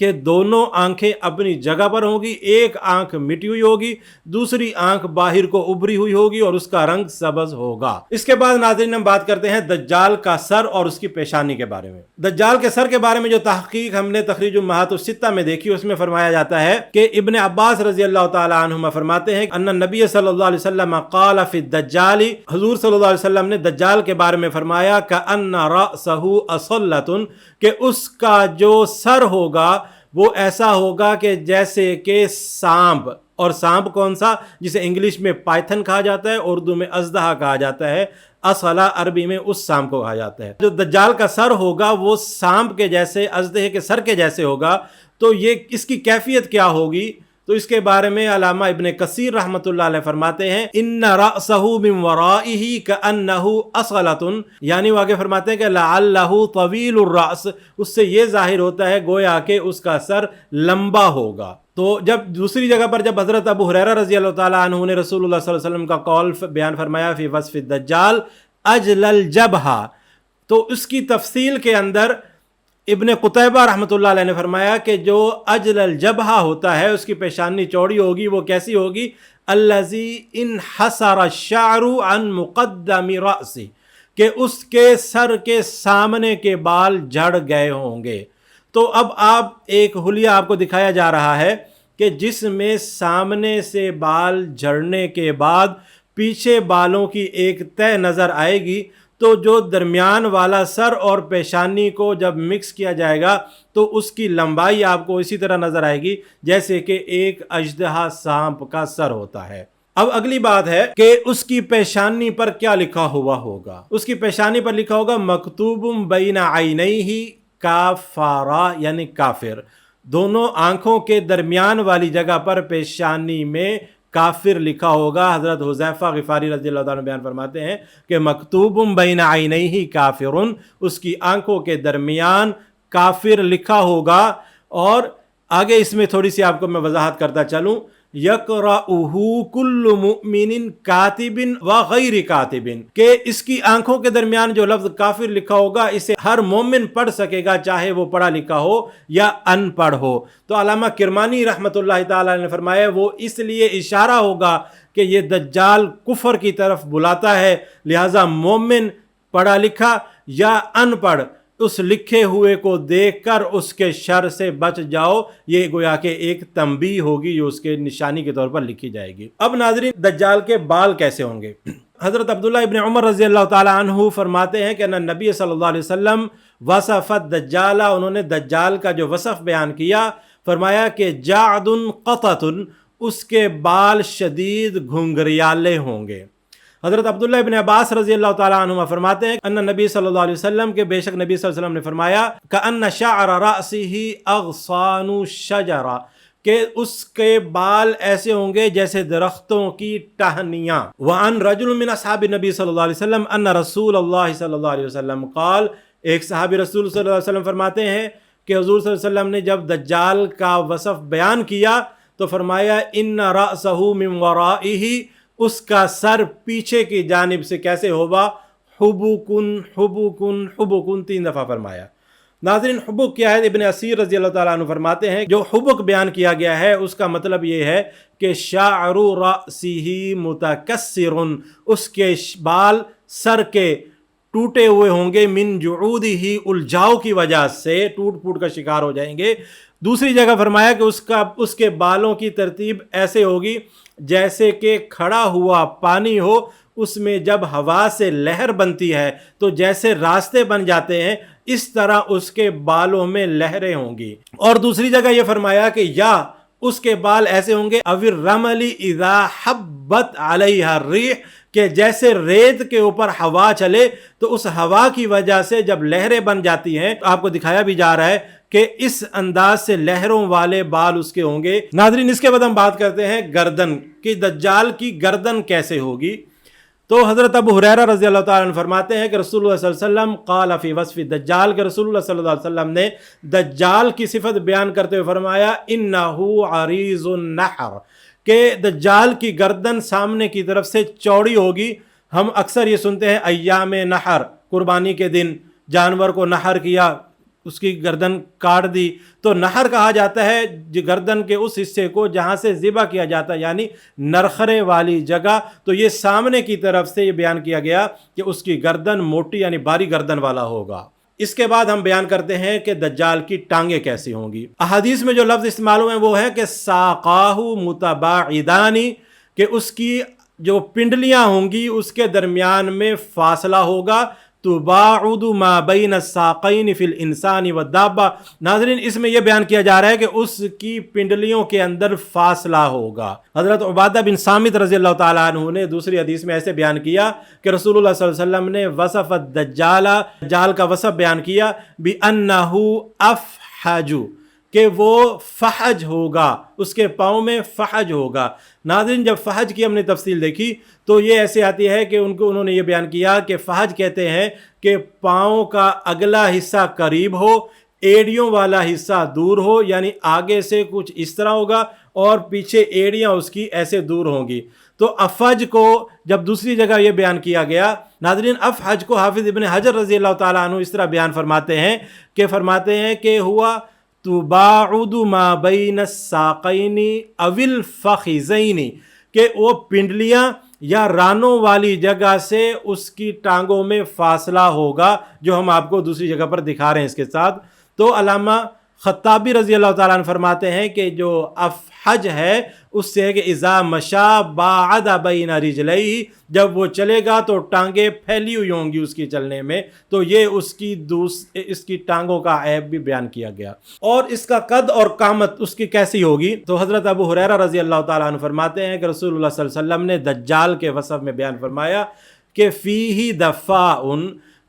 کہ دونوں آنکھیں اپنی جگہ پر ہوں گی، ایک آنکھ مٹی ہوئی ہوگی، دوسری آنکھ باہر کو ابھری ہوئی ہوگی اور اس کا رنگ سبز ہوگا۔ اس کے بعد ناظرین ہم بات کرتے ہیں دجال کا سر اور اس کی پیشانی کے بارے میں۔ دجال کے سر کے بارے میں جو تحقیق ہم نے تخریج امہات الستہ میں دیکھی، اس میں فرمایا جاتا ہے کہ ابن عباس رضی اللہ تعالی عنہما فرماتے ہیں ان النبی صلی اللہ علیہ وسلم قال فی الدجال، حضور صلی اللہ علیہ وسلم نے دجال کے بارے میں فرمایا کأن رأسہ اصلۃ، کہ اس کا جو سر ہوگا وہ ایسا ہوگا کہ جیسے کہ سانپ، اور سانپ کون سا؟ جسے انگلش میں پائتھن کہا جاتا ہے، اردو میں اژدہا کہا جاتا ہے، اصلا عربی میں اس سانپ کو کہا جاتا ہے۔ جو دجال کا سر ہوگا وہ سانپ کے جیسے، اژدہے کے سر کے جیسے ہوگا۔ تو یہ اس کی کیفیت کیا ہوگی؟ تو اس کے بارے میں علامہ ابن کثیر رحمۃ اللہ علیہ فرماتے ہیں ان رأسہ من ورائہ کأنہ اصلۃ، یعنی وہ آگے فرماتے ہیں کہ لعلہ طویل الرأس، اس سے یہ ظاہر ہوتا ہے گویا کہ اس کا سر لمبا ہوگا۔ تو جب دوسری جگہ پر جب حضرت ابو ہریرہ رضی اللہ تعالیٰ عنہ نے رسول اللہ صلی اللہ علیہ وسلم کا قول بیان فرمایا فی وصف الدجال اجل الجبہہ، تو اس کی تفصیل کے اندر ابن قتیبہ رحمۃ اللہ علیہ نے فرمایا کہ جو اجل الجبہہ ہوتا ہے، اس کی پیشانی چوڑی ہوگی، وہ کیسی ہوگی؟ الذی انحسر الشعر عن مقدم رأسی، کہ اس کے سر کے سامنے کے بال جھڑ گئے ہوں گے۔ تو اب آپ ایک حلیہ آپ کو دکھایا جا رہا ہے کہ جس میں سامنے سے بال جھڑنے کے بعد پیچھے بالوں کی ایک تہ نظر آئے گی، تو جو درمیان والا سر اور پیشانی کو جب مکس کیا جائے گا تو اس کی لمبائی آپ کو اسی طرح نظر آئے گی جیسے کہ ایک اژدہا سانپ کا سر ہوتا ہے۔ اب اگلی بات ہے کہ اس کی پیشانی پر کیا لکھا ہوا ہوگا؟ اس کی پیشانی پر لکھا ہوگا مکتوب بین عینیہ کافارا، یعنی کافر، دونوں آنکھوں کے درمیان والی جگہ پر پیشانی میں کافر لکھا ہوگا۔ حضرت حذیفہ غفاری رضی اللہ تعالیٰ بیان فرماتے ہیں کہ مکتوب بین عینیہ کافرن، اس کی آنکھوں کے درمیان کافر لکھا ہوگا۔ اور آگے اس میں تھوڑی سی آپ کو میں وضاحت کرتا چلوں، یقرأہ کل مؤمن کاتب و غیر کاتب، کہ اس کی آنکھوں کے درمیان جو لفظ کافر لکھا ہوگا اسے ہر مومن پڑھ سکے گا، چاہے وہ پڑھا لکھا ہو یا ان پڑھ ہو۔ تو علامہ کرمانی رحمۃ اللہ تعالی نے فرمایا وہ اس لیے اشارہ ہوگا کہ یہ دجال کفر کی طرف بلاتا ہے، لہٰذا مومن پڑھا لکھا یا ان پڑھ اس لکھے ہوئے کو دیکھ کر اس کے شر سے بچ جاؤ، یہ گویا کہ ایک تنبیہ ہوگی جو اس کے نشانی کے طور پر لکھی جائے گی۔ اب ناظرین دجال کے بال کیسے ہوں گے؟ حضرت عبداللہ ابن عمر رضی اللہ تعالی عنہ فرماتے ہیں کہ نبی صلی اللہ علیہ وسلم وصف الدجال، انہوں نے دجال کا جو وصف بیان کیا، فرمایا کہ جعد قطۃ، اس کے بال شدید گھنگریالے ہوں گے۔ حضرت عبداللہ ابن عباس رضی اللہ تعالیٰ عنہما فرماتے ہیں ان نبی صلی اللہ علیہ وسلم کے بے شک نبی صلی اللہ علیہ وسلم نے فرمایا کأن شعر رأسہ اغصان شجرہ، کہ اس کے بال ایسے ہوں گے جیسے درختوں کی ٹہنیاں۔ وعن رجل من اصحاب نبی صلی اللہ علیہ وسلم ان رسول اللہ صلی اللہ علیہ وسلم قال، ایک صحابی رسول صلی اللہ علیہ وسلم فرماتے ہیں کہ حضور صلی اللہ علیہ وسلم نے جب دجال کا وصف بیان کیا تو فرمایا ان رأسہ من ورائہ، اس کا سر پیچھے کی جانب سے کیسے ہوگا؟ حبکن حبکن حبکن، 3 دفعہ فرمایا۔ ناظرین حبک کیا ہے؟ ابن اسیر رضی اللہ تعالیٰ عنہ فرماتے ہیں جو حبک بیان کیا گیا ہے اس کا مطلب یہ ہے کہ شعر رأسہ متکسر، اس کے بال سر کے ٹوٹے ہوئے ہوں گے، من جعودہ، الجھاؤ کی وجہ سے ٹوٹ پھوٹ کا شکار ہو جائیں گے۔ دوسری جگہ فرمایا کہ اس کے بالوں کی ترتیب ایسے ہوگی جیسے کہ کھڑا ہوا پانی ہو، اس میں جب ہوا سے لہر بنتی ہے تو جیسے راستے بن جاتے ہیں اس طرح اس کے بالوں میں لہریں ہوں گی۔ اور دوسری جگہ یہ فرمایا کہ یا اس کے بال ایسے ہوں گے اوی الرمل اذا حبت علیہ الریح، کہ جیسے ریت کے اوپر ہوا چلے تو اس ہوا کی وجہ سے جب لہریں بن جاتی ہیں، آپ کو دکھایا بھی جا رہا ہے کہ اس انداز سے لہروں والے بال اس کے ہوں گے۔ ناظرین اس کے بعد ہم بات کرتے ہیں گردن کی، دجال کی گردن کیسے ہوگی؟ تو حضرت ابو ہریرہ رضی اللہ تعالیٰ عنہ فرماتے ہیں کہ رسول اللہ صلی اللہ علیہ وسلم قال فی وصف الدجال، کہ رسول اللہ صلی اللہ علیہ وسلم نے دجال کی صفت بیان کرتے ہوئے فرمایا انہ عریض النحر، کہ دجال کی گردن سامنے کی طرف سے چوڑی ہوگی۔ ہم اکثر یہ سنتے ہیں ایام نحر، قربانی کے دن جانور کو نحر کیا، اس کی گردن کاٹ دی. تو نحر کہا جاتا ہے گردن کے اس حصے کو جہاں سے ذبح کیا جاتا ہے، یعنی نرخرے والی جگہ. تو یہ سامنے کی طرف سے یہ بیان کیا گیا کہ اس کی گردن موٹی یعنی باری گردن والا ہوگا. اس کے بعد ہم بیان کرتے ہیں کہ دجال کی ٹانگیں کیسی ہوں گی. احادیث میں جو لفظ استعمال ہوئے ہیں وہ ہے کہ ساقاہ متباعدانی، کہ اس کی جو پنڈلیاں ہوں گی اس کے درمیان میں فاصلہ ہوگا. تباعد ما بین الساقین فی الانسان والدابہ. ناظرین اس میں یہ بیان کیا جا رہا ہے کہ اس کی پنڈلیوں کے اندر فاصلہ ہوگا. حضرت عبادہ بن صامت رضی اللہ تعالیٰ عنہ نے دوسری حدیث میں ایسے بیان کیا کہ رسول اللہ صلی اللہ علیہ وسلم نے وصف الدجال، دجال کا وصف بیان کیا بِأَنَّهُ أَفْحَجُ، کہ وہ فحج ہوگا، اس کے پاؤں میں فحج ہوگا. ناظرین جب فحج کی ہم نے تفصیل دیکھی تو یہ ایسے آتی ہے کہ انہوں نے یہ بیان کیا کہ فحج کہتے ہیں کہ پاؤں کا اگلا حصہ قریب ہو، ایڑیوں والا حصہ دور ہو، یعنی آگے سے کچھ اس طرح ہوگا اور پیچھے ایڑیاں اس کی ایسے دور ہوں گی. تو افج کو جب دوسری جگہ یہ بیان کیا گیا، ناظرین افحج کو حافظ ابن حجر رضی اللہ تعالیٰ عنہ اس طرح بیان فرماتے ہیں کہ ہوا تباعد ما بین الساقین او الفخذین، کہ وہ پنڈلیاں یا رانوں والی جگہ سے اس کی ٹانگوں میں فاصلہ ہوگا، جو ہم آپ کو دوسری جگہ پر دکھا رہے ہیں اس کے ساتھ. تو علامہ خطابی رضی اللہ تعالیٰ عنہ فرماتے ہیں کہ جو افحج ہے اس سے ہے کہ اذا مشا باعد بین رجلیہ، جب وہ چلے گا تو ٹانگیں پھیلی ہوئی ہوں گی اس کی چلنے میں. تو یہ اس کی ٹانگوں کا عیب بھی بیان کیا گیا. اور اس کا قد اور قامت اس کی کیسی ہوگی؟ تو حضرت ابو ہریرہ رضی اللہ تعالیٰ عنہ فرماتے ہیں کہ رسول اللہ صلی اللہ علیہ وسلم نے دجال کے وصف میں بیان فرمایا کہ فیہ دفاء،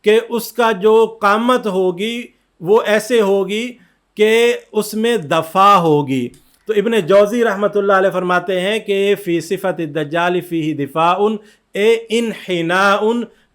کہ اس کا جو قامت ہوگی وہ ایسے ہوگی کہ اس میں دفاع ہوگی. تو ابن جوزی رحمۃ اللہ علیہ فرماتے ہیں کہ فی صفت الدجال فیہ دفاع اے انحناء،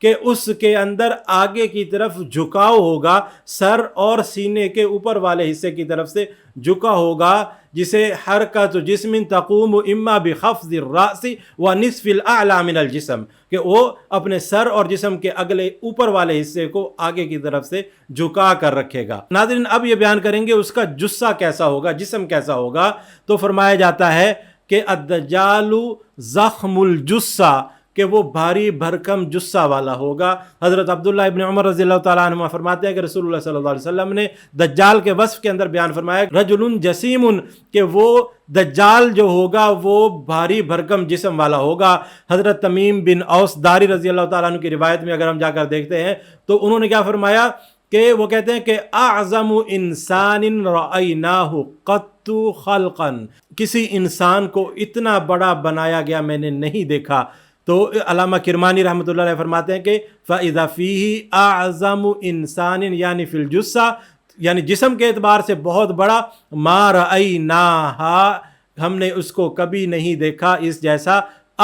کہ اس کے اندر آگے کی طرف جھکاؤ ہوگا، سر اور سینے کے اوپر والے حصے کی طرف سے جھکا ہوگا، جسے حرکت جسم تقوم اما بخفض الراس ونصف الاعلی من الجسم، کہ وہ اپنے سر اور جسم کے اگلے اوپر والے حصے کو آگے کی طرف سے جھکا کر رکھے گا. ناظرین اب یہ بیان کریں گے اس کا جثہ کیسا ہوگا، جسم کیسا ہوگا. تو فرمایا جاتا ہے کہ الدجال ضخم الجثہ، کہ وہ بھاری بھرکم جثہ والا ہوگا. حضرت عبداللہ ابن عمر رضی اللہ تعالیٰ عنہ فرماتے ہیں کہ رسول اللہ صلی اللہ علیہ وسلم نے دجال کے وصف کے اندر بیان فرمایا رجل جسیم، کہ وہ دجال جو ہوگا وہ بھاری بھرکم جسم والا ہوگا. حضرت تمیم بن اوس داری رضی اللہ تعالیٰ عنہ کی روایت میں اگر ہم جا کر دیکھتے ہیں تو انہوں نے کیا فرمایا کہ وہ کہتے ہیں کہ اعظم انسان رأیناہ قط خلقا، کسی انسان کو اتنا بڑا بنایا گیا میں نے نہیں دیکھا. تو علامہ کرمانی رحمۃ اللہ علیہ فرماتے ہیں کہ فَإِذَا فِيهِ أَعْظَمُ إِنسَانٍ، یعنی فی الجثہ، یعنی جسم کے اعتبار سے بہت بڑا، مَا رَأَيْنَاهَا، ہم نے اس کو کبھی نہیں دیکھا اس جیسا،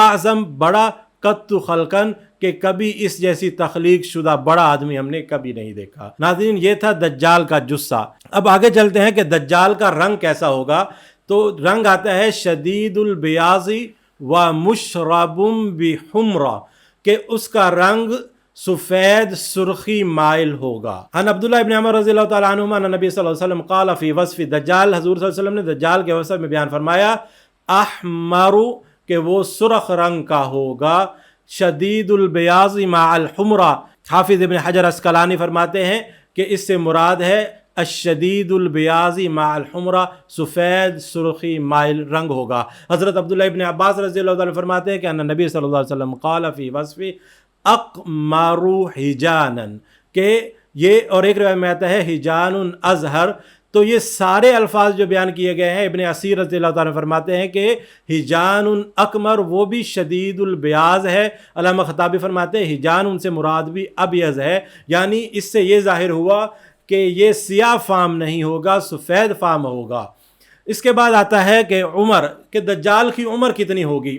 اعظم بڑا، قط خلقن، کہ کبھی اس جیسی تخلیق شدہ بڑا آدمی ہم نے کبھی نہیں دیکھا. ناظرین یہ تھا دجال کا جثہ. اب آگے چلتے ہیں کہ دجال کا رنگ کیسا ہوگا. تو رنگ آتا ہے شدید البیاض ومشرب بحمرہ، کہ اس کا رنگ سفید سرخی مائل ہوگا. عن عبداللہ ابن عمر رضی اللہ تعالیٰ عنہما ان نبی صلی اللہ علیہ وسلم قال فی وصف دجال، حضور صلی اللہ علیہ وسلم نے دجال کے وصف میں بیان فرمایا احمر، کہ وہ سرخ رنگ کا ہوگا، شدید البیاض مع الحمرہ. حافظ ابن حجر عسقلانی فرماتے ہیں کہ اس سے مراد ہے الشدید البیاض مع الحمرہ، سفید سرخی مائل رنگ ہوگا. حضرت عبداللہ ابن عباس رضی اللہ عنہ فرماتے ہیں کہ ان نبی صلی اللہ علیہ وسلم قال فی وصف اقمر حجانا، کہ یہ، اور ایک روایت میں آتا ہے حجان ازہر. تو یہ سارے الفاظ جو بیان کیے گئے ہیں ابن اسیر رضی اللہ تعالیٰ فرماتے ہیں کہ حجان اکمر وہ بھی شدید البیاض ہے. علامہ خطابی فرماتے ہیں حجان ان سے مراد بھی ابیض ہے، یعنی اس سے یہ ظاہر ہوا کہ یہ سیاہ فام نہیں ہوگا، سفید فام ہوگا. اس کے بعد آتا ہے کہ عمر، کہ دجال کی عمر کتنی ہوگی.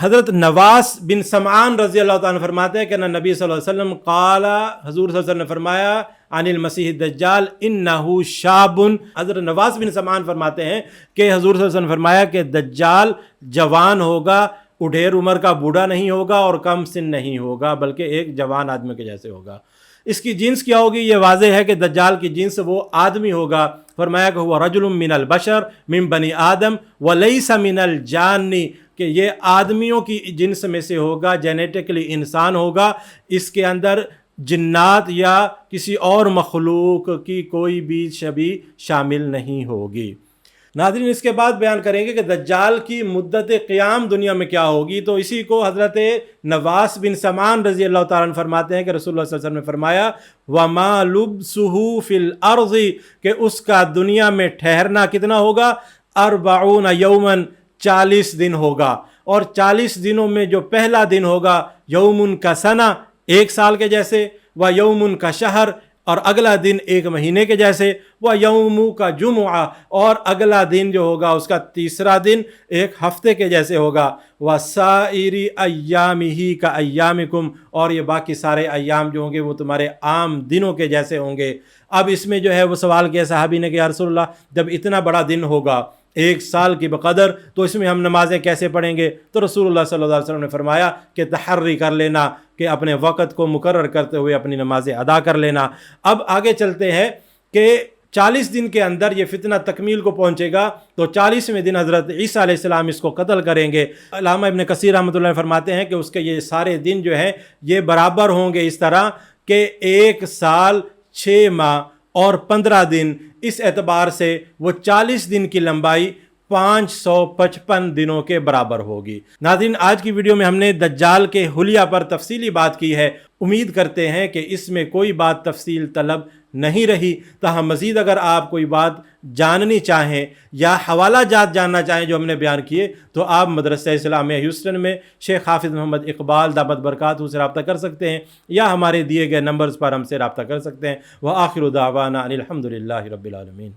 حضرت نواس بن سمعان رضی اللہ عنہ فرماتے ہیں کہ نبی صلی اللہ علیہ وسلم قال، حضور صلی اللہ علیہ وسلم نے فرمایا عن المسیح الدجال انہو شاب. حضرت نواس بن سمعان فرماتے ہیں کہ حضور صلی اللہ علیہ وسلم نے فرمایا کہ دجال جوان ہوگا، اڈھیر عمر کا بوڑھا نہیں ہوگا اور کم سن نہیں ہوگا، بلکہ ایک جوان آدمی کے جیسے ہوگا. اس کی جنس کیا ہوگی؟ یہ واضح ہے کہ دجال کی جنس وہ آدمی ہوگا، فرمایا کہ وہ رجل من البشر من بنی آدم ولیس من الجانی، کہ یہ آدمیوں کی جنس میں سے ہوگا، جینیٹکلی انسان ہوگا، اس کے اندر جنات یا کسی اور مخلوق کی کوئی بھی شبیہ شامل نہیں ہوگی۔ ناظرین اس کے بعد بیان کریں گے کہ دجال کی مدت قیام دنیا میں کیا ہوگی، تو اسی کو حضرت نواس بن سمان رضی اللہ تعالیٰ عنہ فرماتے ہیں کہ رسول اللہ صلی اللہ علیہ وسلم نے فرمایا وَمَا لُبْسُهُ فِي الْأَرْضِ، کہ اس کا دنیا میں ٹھہرنا کتنا ہوگا؟ 40 یوماً، 40 دن ہوگا، اور 40 دنوں میں جو پہلا دن ہوگا یومن کا سنہ، 1 سال کے جیسے، و یومن کا شہر، اور اگلا دن 1 مہینے کے جیسے، وہ یوم کا جمعہ، اور اگلا دن جو ہوگا اس کا تیسرا دن 1 ہفتے کے جیسے ہوگا، وَسَائِرِ أَيَّامِهِ كَأَيَّامِكُمْ، اور یہ باقی سارے ایام جو ہوں گے وہ تمہارے عام دنوں کے جیسے ہوں گے۔ اب اس میں جو ہے وہ سوال کیا صحابی نے کہ یا رسول اللہ جب اتنا بڑا دن ہوگا 1 سال کی بقدر، تو اس میں ہم نمازیں کیسے پڑھیں گے؟ تو رسول اللہ صلی اللہ علیہ وسلم نے فرمایا کہ تحری کر لینا، کہ اپنے وقت کو مقرر کرتے ہوئے اپنی نمازیں ادا کر لینا۔ اب آگے چلتے ہیں کہ 40 دن کے اندر یہ فتنہ تکمیل کو پہنچے گا، تو 40ویں دن حضرت عیسیٰ علیہ السلام اس کو قتل کریں گے۔ علامہ ابن کثیر رحمۃ اللہ فرماتے ہیں کہ اس کے یہ سارے دن جو ہیں یہ برابر ہوں گے، اس طرح کہ 1 سال 6 ماہ اور 15 دن، اس اعتبار سے وہ 40 دن کی لمبائی 555 دنوں کے برابر ہوگی۔ ناظرین آج کی ویڈیو میں ہم نے دجال کے حلیہ پر تفصیلی بات کی ہے، امید کرتے ہیں کہ اس میں کوئی بات تفصیل طلب نہیں رہی، تاہم مزید اگر آپ کوئی بات جاننی چاہیں یا حوالہ جات جاننا چاہیں جو ہم نے بیان کیے، تو آپ مدرسہ اسلامیہ ہیوسٹن میں شیخ حافظ محمد اقبال دامت برکاتہ سے رابطہ کر سکتے ہیں، یا ہمارے دیے گئے نمبرز پر ہم سے رابطہ کر سکتے ہیں۔ وآخر دعوانا ان الحمد للہ رب العالمین۔